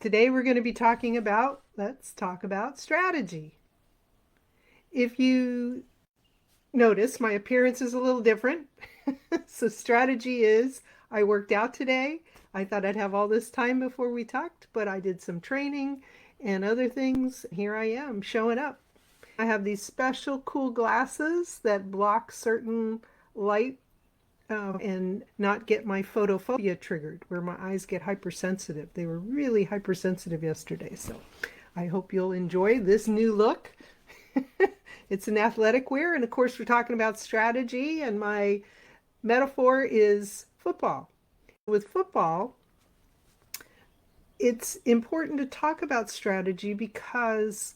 Today we're going to be let's talk about strategy. If you notice, my appearance is a little different. So strategy is, I worked out today. I thought I'd have all this time before we talked, but I did some training and other things. Here I am showing up. I have these special cool glasses that block certain light and not get my photophobia triggered, where my eyes get hypersensitive. They were really hypersensitive yesterday, so I hope you'll enjoy this new look. It's an athletic wear, and of course we're talking about strategy, and my metaphor is football. With football, it's important to talk about strategy because,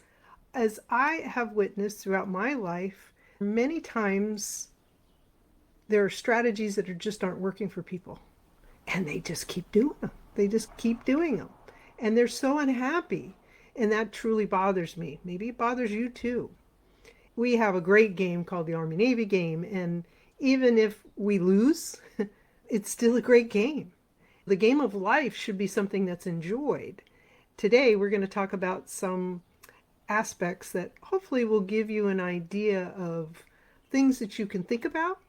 as I have witnessed throughout my life, many times there are strategies that just aren't working for people, and they just keep doing them. They just keep doing them, and they're so unhappy, and that truly bothers me. Maybe it bothers you too. We have a great game called the Army Navy game, and even if we lose, it's still a great game. The game of life should be something that's enjoyed. Today we're going to talk about some aspects that hopefully will give you an idea of things that you can think about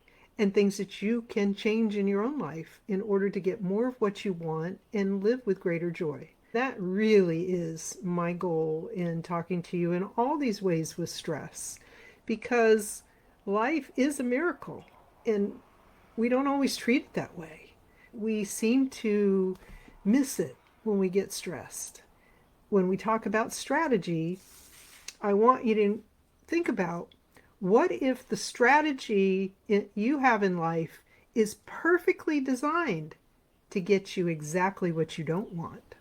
and things that you can change in your own life in order to get more of what you want and live with greater joy. That really is my goal in talking to you in all these ways with stress, because life is a miracle and we don't always treat it that way. We seem to miss it when we get stressed. When we talk about strategy, I want you to think about, what if the strategy you have in life is perfectly designed to get you exactly what you don't want?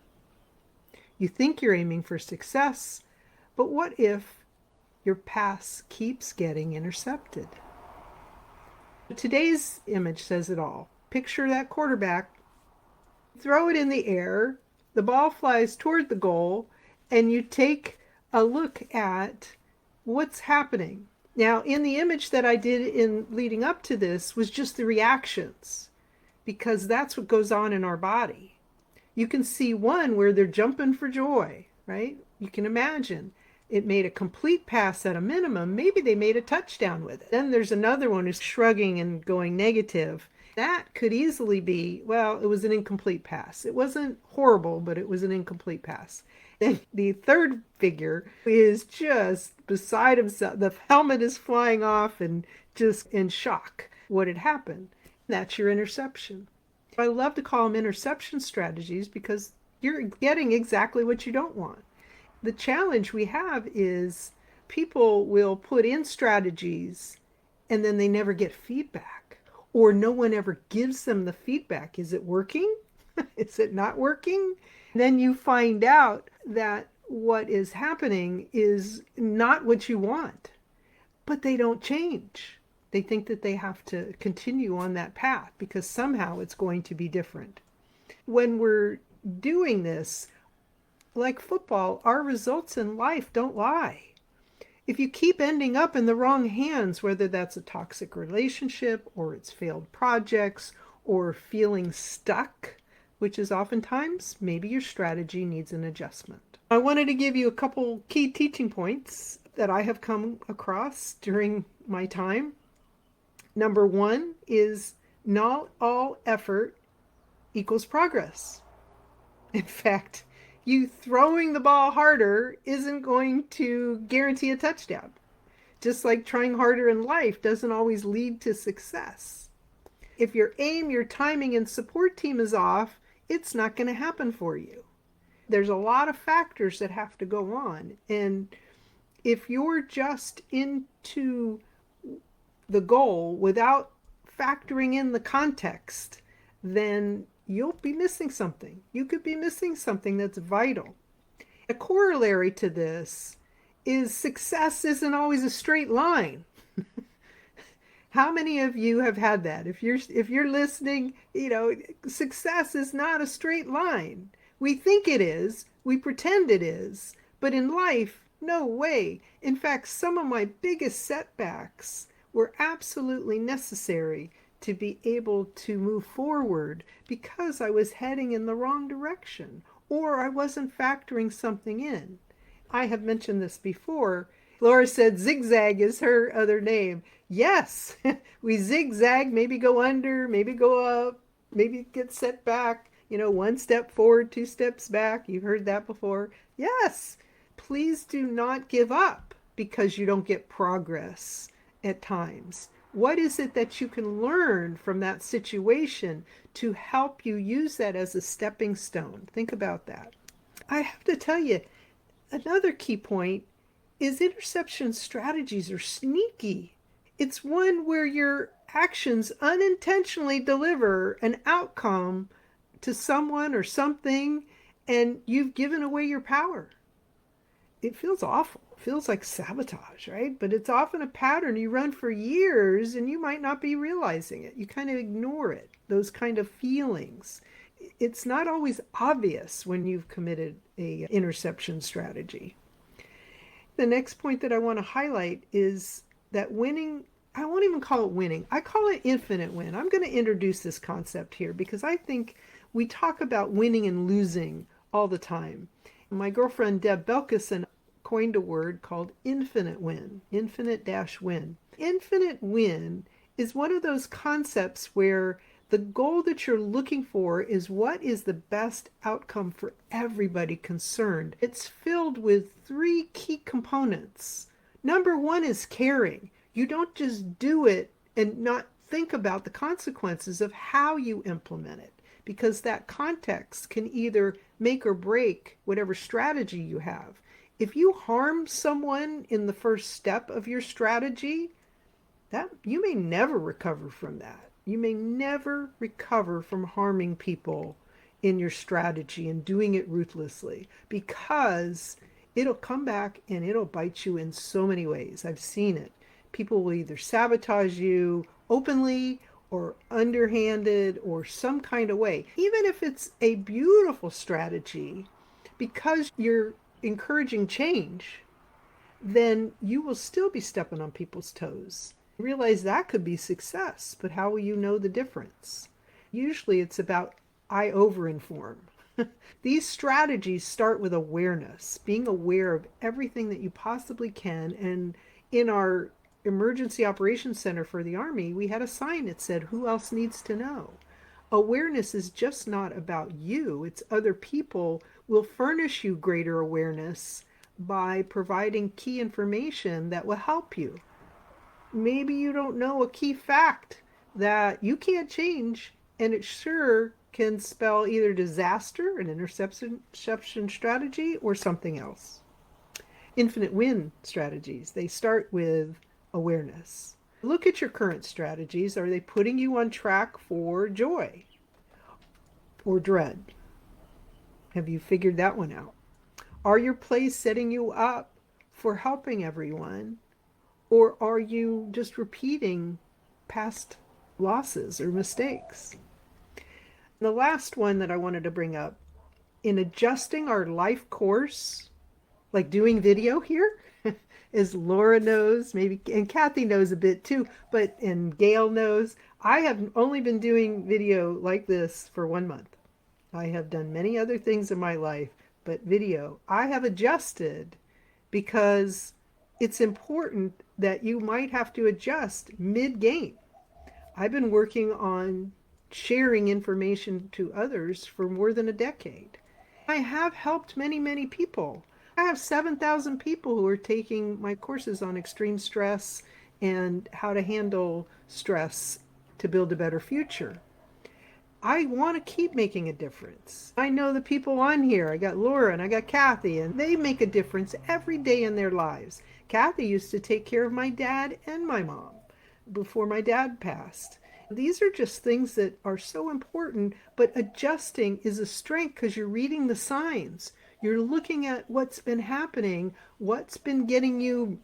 You think you're aiming for success, but what if your path keeps getting intercepted? Today's image says it all. Picture that quarterback, throw it in the air, the ball flies toward the goal, and you take a look at what's happening. Now, in the image that I did in leading up to this was just the reactions, because that's what goes on in our body. You can see one where they're jumping for joy, right? You can imagine it made a complete pass at a minimum. Maybe they made a touchdown with it. Then there's another one who's shrugging and going negative. That could easily be, well, it was an incomplete pass. It wasn't horrible, but it was an incomplete pass. Then the third figure is just beside himself. The helmet is flying off and just in shock. What had happened? That's your interception. I love to call them interception strategies because you're getting exactly what you don't want. The challenge we have is people will put in strategies and then they never get feedback, or no one ever gives them the feedback. Is it working? Is it not working? Then you find out that what is happening is not what you want, but they don't change. They think that they have to continue on that path because somehow it's going to be different. When we're doing this, like football, our results in life don't lie. If you keep ending up in the wrong hands, whether that's a toxic relationship or it's failed projects or feeling stuck, which is oftentimes maybe your strategy needs an adjustment. I wanted to give you a couple key teaching points that I have come across during my time. Number one is, not all effort equals progress. In fact, you throwing the ball harder isn't going to guarantee a touchdown. Just like trying harder in life doesn't always lead to success. If your aim, your timing, and support team is off, it's not going to happen for you. There's a lot of factors that have to go on. And if you're just into the goal without factoring in the context, then you'll be missing something. You could be missing something that's vital. A corollary to this is success isn't always a straight line. How many of you have had that? If you're listening, success is not a straight line. We think it is, we pretend it is, but in life, no way. In fact, some of my biggest setbacks were absolutely necessary to be able to move forward because I was heading in the wrong direction, or I wasn't factoring something in. I have mentioned this before. Laura said zigzag is her other name. Yes, we zigzag, maybe go under, maybe go up, maybe get set back, one step forward, two steps back. You've heard that before. Yes, please do not give up because you don't get progress at times. What is it that you can learn from that situation to help you use that as a stepping stone? Think about that. I have to tell you, another key point is interception strategies are sneaky. It's one where your actions unintentionally deliver an outcome to someone or something, and you've given away your power. It feels awful. It feels like sabotage, right? But it's often a pattern you run for years and you might not be realizing it. You kind of ignore it, those kind of feelings. It's not always obvious when you've committed a interception strategy. The next point that I want to highlight is that winning, I won't even call it winning. I call it infinite win. I'm going to introduce this concept here because I think we talk about winning and losing all the time. My girlfriend Deb Lewis coined a word called infinite win, infinite-win. Infinite win is one of those concepts where the goal that you're looking for is what is the best outcome for everybody concerned. It's filled with three key components. Number one is caring. You don't just do it and not think about the consequences of how you implement it, because that context can either make or break whatever strategy you have. If you harm someone in the first step of your strategy, that you may never recover from that. You may never recover from harming people in your strategy and doing it ruthlessly, because it'll come back and it'll bite you in so many ways. I've seen it. People will either sabotage you openly or underhanded or some kind of way. Even if it's a beautiful strategy, because you're encouraging change, then you will still be stepping on people's toes. Realize that could be success, but how will you know the difference? Usually it's about I overinform. These strategies start with awareness, being aware of everything that you possibly can. And in our emergency operations center for the Army, we had a sign that said, who else needs to know? Awareness is just not about you, it's other people will furnish you greater awareness by providing key information that will help you. Maybe you don't know a key fact that you can't change, and it sure can spell either disaster, an interception strategy, or something else. Infinite win strategies, they start with awareness. Look at your current strategies. Are they putting you on track for joy or dread? Have you figured that one out? Are your plays setting you up for helping everyone? Or are you just repeating past losses or mistakes? The last one that I wanted to bring up, in adjusting our life course, like doing video here, as Laura knows, maybe, and Kathy knows a bit too, and Gail knows, I have only been doing video like this for 1 month. I have done many other things in my life, but video, I have adjusted because it's important that you might have to adjust mid-game. I've been working on sharing information to others for more than a decade. I have helped many, many people. I have 7,000 people who are taking my courses on extreme stress and how to handle stress to build a better future. I want to keep making a difference. I know the people on here. I got Laura and I got Kathy, and they make a difference every day in their lives. Kathy used to take care of my dad and my mom before my dad passed. These are just things that are so important, but adjusting is a strength because you're reading the signs. You're looking at what's been happening, what's been getting you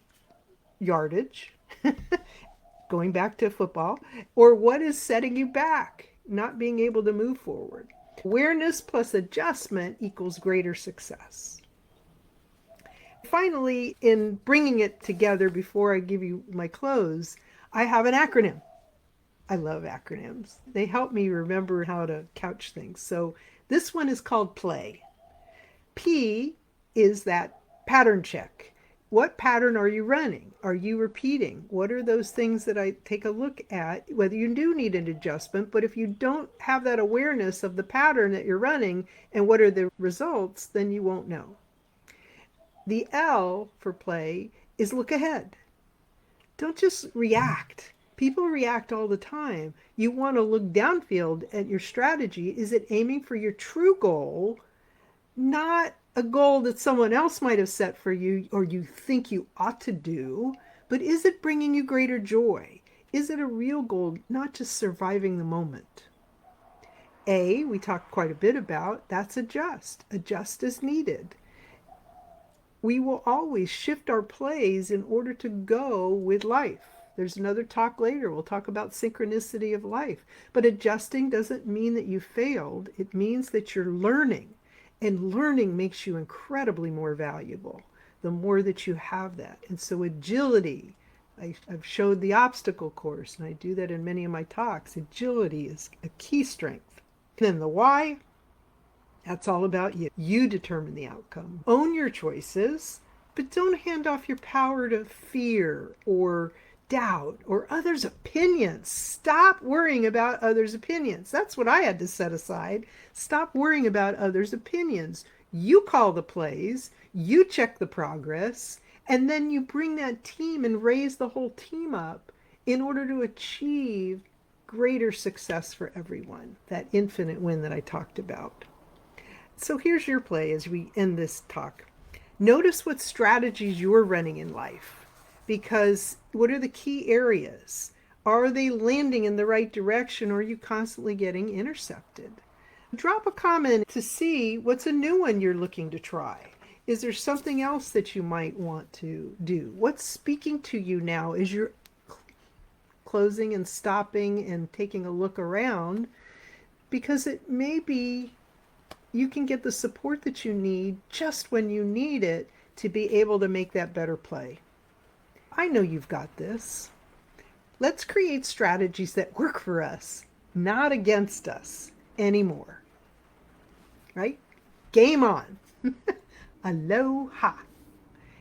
yardage, going back to football, or what is setting you back, not being able to move forward. Awareness plus adjustment equals greater success. Finally, in bringing it together before I give you my close, I have an acronym. I love acronyms. They help me remember how to couch things. So this one is called PLAY. P is that pattern check. What pattern are you running? Are you repeating? What are those things that I take a look at? Whether you do need an adjustment, but if you don't have that awareness of the pattern that you're running and what are the results, then you won't know. The L for play is look ahead. Don't just react. People react all the time. You want to look downfield at your strategy. Is it aiming for your true goal, not a goal that someone else might have set for you or you think you ought to do, but is it bringing you greater joy? Is it a real goal, not just surviving the moment? A, we talked quite a bit about, that's adjust. Adjust as needed. We will always shift our plays in order to go with life. There's another talk later. We'll talk about synchronicity of life. But adjusting doesn't mean that you failed. It means that you're learning. And learning makes you incredibly more valuable the more that you have that. And so agility, I've showed the obstacle course, and I do that in many of my talks. Agility is a key strength. And then the why, that's all about you. You determine the outcome. Own your choices, but don't hand off your power to fear or doubt or others' opinions. Stop worrying about others' opinions. That's what I had to set aside. Stop worrying about others' opinions. You call the plays, you check the progress, and then you bring that team and raise the whole team up in order to achieve greater success for everyone. That infinite win that I talked about. So here's your play as we end this talk. Notice what strategies you're running in life, because what are the key areas? Are they landing in the right direction, or are you constantly getting intercepted? Drop a comment to see what's a new one you're looking to try. Is there something else that you might want to do? What's speaking to you now as you're closing and stopping and taking a look around? Because it may be you can get the support that you need just when you need it to be able to make that better play. I know you've got this. Let's create strategies that work for us, not against us anymore. Right? Game on. Aloha.